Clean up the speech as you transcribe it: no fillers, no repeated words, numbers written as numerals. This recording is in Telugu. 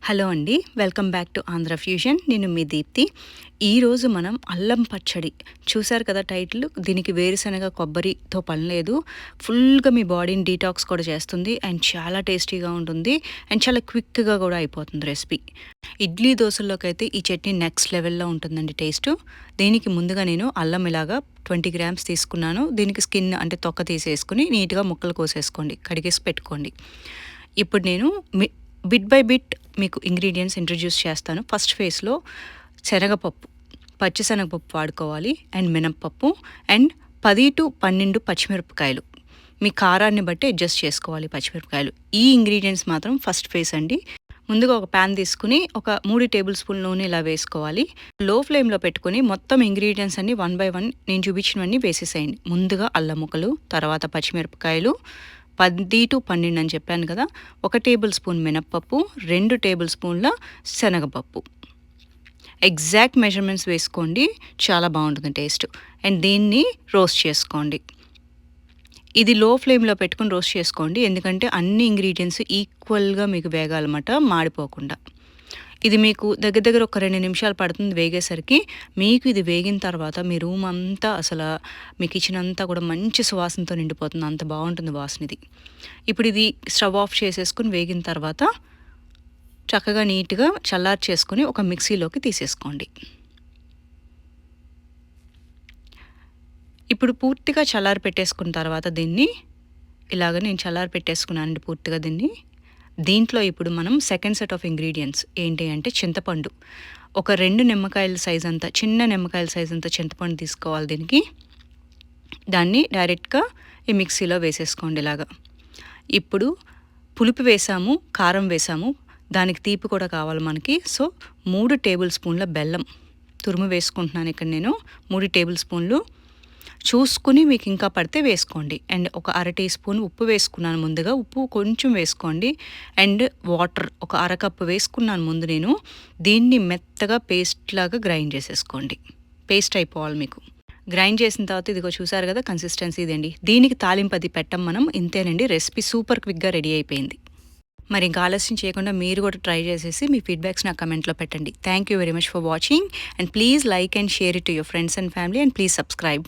హలో అండి, welcome back to Andhra fusion. నేను మీ దీప్తి. ఈరోజు మనం అల్లం పచ్చడి చూసారు కదా టైటిల్. దీనికి వేరుశనగ కొబ్బరితో పని లేదు. ఫుల్గా మీ బాడీని డీటాక్స్ కూడా చేస్తుంది అండ్ చాలా టేస్టీగా ఉంటుంది అండ్ చాలా క్విక్గా కూడా అయిపోతుంది రెసిపీ. ఇడ్లీ దోశల్లోకి అయితే ఈ చట్నీ నెక్స్ట్ లెవెల్లో ఉంటుందండి టేస్ట్. దీనికి ముందుగా నేను అల్లం ఇలాగా 20 గ్రామ్స్ తీసుకున్నాను. దీనికి స్కిన్ అంటే తొక్క తీసేసుకుని నీట్గా ముక్కలు కోసేసుకోండి, కడిగేసి పెట్టుకోండి. ఇప్పుడు నేను బిట్ బై బిట్ మీకు ఇంగ్రీడియంట్స్ ఇంట్రడ్యూస్ చేస్తాను. ఫస్ట్ ఫేజ్లో శనగపప్పు, పచ్చిశనగపప్పు వాడుకోవాలి అండ్ మినప్పప్పు అండ్ 10 to 12 పచ్చిమిరపకాయలు. మీ కారాన్ని బట్టి అడ్జస్ట్ చేసుకోవాలి పచ్చిమిరపకాయలు. ఈ ఇంగ్రీడియంట్స్ మాత్రం ఫస్ట్ ఫేజ్ అండి. ముందుగా ఒక ప్యాన్ తీసుకుని ఒక 3 టేబుల్ స్పూన్ నూనె ఇలా వేసుకోవాలి. లో ఫ్లేమ్లో పెట్టుకుని మొత్తం ఇంగ్రీడియంట్స్ అన్ని 1 by 1 నేను చూపించినవన్నీ వేసేసేయండి. ముందుగా అల్లం ముక్కలు, తర్వాత పచ్చిమిరపకాయలు 10 to 12 అని చెప్పాను కదా. 1 టేబుల్ స్పూన్ మినప్పప్పు, 2 టేబుల్ స్పూన్ల శనగపప్పు. ఎగ్జాక్ట్ మెజర్మెంట్స్ వేసుకోండి, చాలా బాగుంటుంది టేస్ట్. అండ్ దీన్ని రోస్ట్ చేసుకోండి. ఇది లో ఫ్లేమ్లో పెట్టుకుని రోస్ట్ చేసుకోండి, ఎందుకంటే అన్ని ఇంగ్రీడియంట్స్ ఈక్వల్గా మీకు వేగాలన్నమాట, మాడిపోకుండా. ఇది మీకు దగ్గర దగ్గర ఒక 2 నిమిషాలు పడుతుంది వేగేసరికి. మీకు ఇది వేగిన తర్వాత మీ రూమ్ అంతా అసలు మీ కిచెన్ అంతా కూడా మంచి సువాసనతో నిండిపోతుంది, అంత బాగుంటుంది వాసన ఇది. ఇప్పుడు ఇది స్టవ్ ఆఫ్ చేసేసుకుని వేగిన తర్వాత చక్కగా నీట్గా చల్లారి చేసుకుని ఒక మిక్సీలోకి తీసేసుకోండి. ఇప్పుడు పూర్తిగా చల్లారి పెట్టేసుకున్న తర్వాత దీన్ని ఇలాగ నేను చల్లారి పెట్టేసుకున్నానండి పూర్తిగా దీన్ని. దీంట్లో ఇప్పుడు మనం సెకండ్ సెట్ ఆఫ్ ఇంగ్రీడియంట్స్ ఏంటి అంటే చింతపండు. ఒక 2 నిమ్మకాయల సైజ్ అంతా, చిన్న నిమ్మకాయల సైజ్ అంతా చింతపండు తీసుకోవాలి దీనికి. దాన్ని డైరెక్ట్గా ఈ మిక్సీలో వేసేసుకోండి ఇలాగా. ఇప్పుడు పులుపు వేసాము, కారం వేసాము, దానికి తీపి కూడా కావాలి మనకి. సో 3 టేబుల్ స్పూన్ల బెల్లం తురుము వేసుకుంటున్నాను ఇక్కడ నేను. 3 టేబుల్ స్పూన్లు చూసుకుని మీకు ఇంకా పడితే వేసుకోండి. అండ్ ఒక 1/2 టీ స్పూన్ ఉప్పు వేసుకున్నాను ముందుగా, ఉప్పు కొంచెం వేసుకోండి. అండ్ వాటర్ ఒక 1/2 కప్పు వేసుకున్నాను ముందు నేను. దీన్ని మెత్తగా పేస్ట్ లాగా గ్రైండ్ చేసేసుకోండి, పేస్ట్ అయిపోవాలి మీకు. గ్రైండ్ చేసిన తర్వాత ఇదిగో చూసారు కదా కన్సిస్టెన్సీ ఇదండి. దీనికి తాలింపు అది పెట్టం మనం, ఇంతేనండి. రెసిపీ సూపర్ క్విక్గా రెడీ అయిపోయింది. మరి ఇంకా ఆలస్యం చేయకుండా మీరు కూడా ట్రై చేసేసి మీ ఫీడ్బ్యాక్స్ నా కమెంట్లో పెట్టండి. Thank you very much for watching and please like and share it to your friends and family and please subscribe.